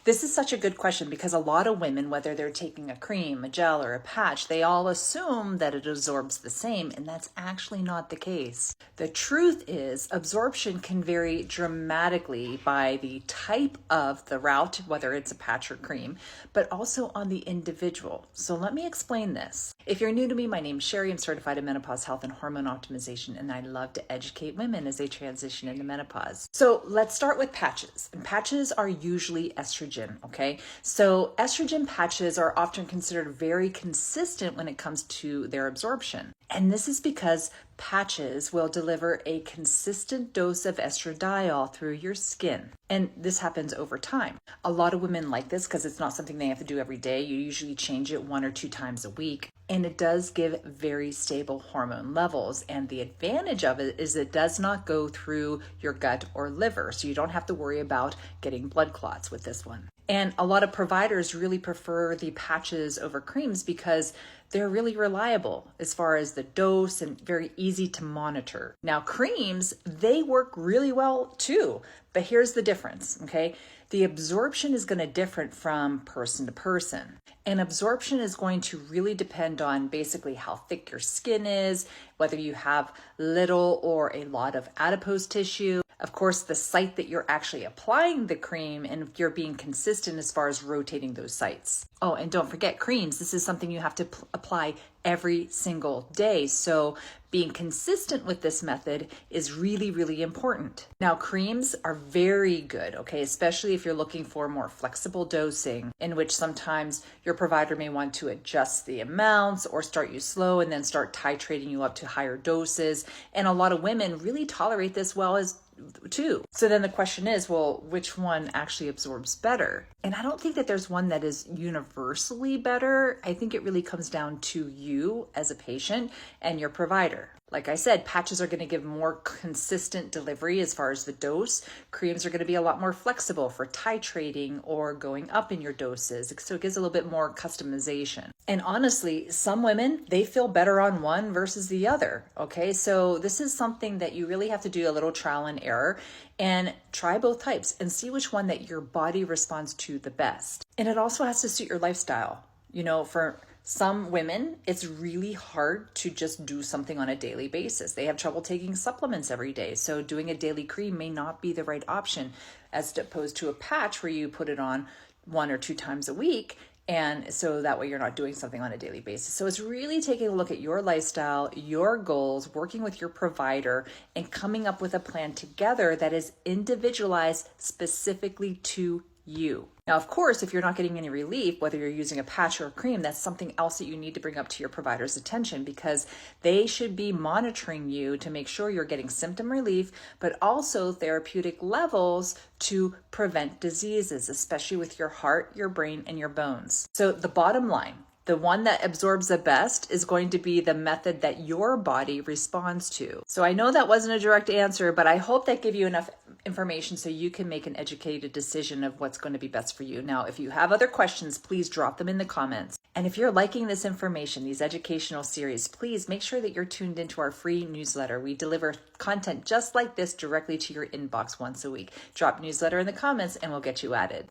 This is such a good question because a lot of women, whether they're taking a cream, a gel, or a patch, they all assume that it absorbs the same, and that's actually not the case. The truth is, absorption can vary dramatically by the type of the route, whether it's a patch or cream, but also on the individual. So let me explain this. If you're new to me, my name's Sherry. I'm certified in menopause health and hormone optimization, and I love to educate women as they transition into menopause. So let's start with patches. And patches are usually estrogen, okay? So estrogen patches are often considered very consistent when it comes to their absorption. And this is because patches will deliver a consistent dose of estradiol through your skin. And this happens over time. A lot of women like this because it's not something they have to do every day. You usually change it 1 or 2 times a week. And it does give very stable hormone levels. And the advantage of it is it does not go through your gut or liver. So you don't have to worry about getting blood clots with this one. And a lot of providers really prefer the patches over creams because they're really reliable as far as the dose and very easy to monitor. Now, creams, they work really well too, but here's the difference, okay? The absorption is going to differ from person to person. And absorption is going to really depend on basically how thick your skin is, whether you have little or a lot of adipose tissue. Of course, the site that you're actually applying the cream, and if you're being consistent as far as rotating those sites. Oh, and don't forget creams. This is something you have to apply every single day. So being consistent with this method is really, really important. Now, creams are very good, okay, especially if you're looking for more flexible dosing, in which sometimes your provider may want to adjust the amounts or start you slow and then start titrating you up to higher doses. And a lot of women really tolerate this well as too. So then the question is, well, which one actually absorbs better? And I don't think that there's one that is universally better. I think it really comes down to you as a patient and your provider. Like I said, patches are going to give more consistent delivery as far as the dose. Creams are going to be a lot more flexible for titrating or going up in your doses. So it gives a little bit more customization. And honestly, some women, they feel better on one versus the other. Okay, so this is something that you really have to do a little trial and error and try both types and see which one that your body responds to the best. And it also has to suit your lifestyle. You know, for some women, it's really hard to just do something on a daily basis. They have trouble taking supplements every day. So doing a daily cream may not be the right option as opposed to a patch where you put it on 1 or 2 times a week. And so that way you're not doing something on a daily basis. So it's really taking a look at your lifestyle, your goals, working with your provider, and coming up with a plan together that is individualized specifically to you. Now, of course, if you're not getting any relief, whether you're using a patch or a cream, that's something else that you need to bring up to your provider's attention because they should be monitoring you to make sure you're getting symptom relief, but also therapeutic levels to prevent diseases, especially with your heart, your brain, and your bones. So the bottom line, the one that absorbs the best is going to be the method that your body responds to. So I know that wasn't a direct answer, but I hope that gave you enough information so you can make an educated decision of what's going to be best for you. Now, if you have other questions, please drop them in the comments. And if you're liking this information, these educational series, please make sure that you're tuned into our free newsletter. We deliver content just like this directly to your inbox once a week. Drop newsletter in the comments and we'll get you added.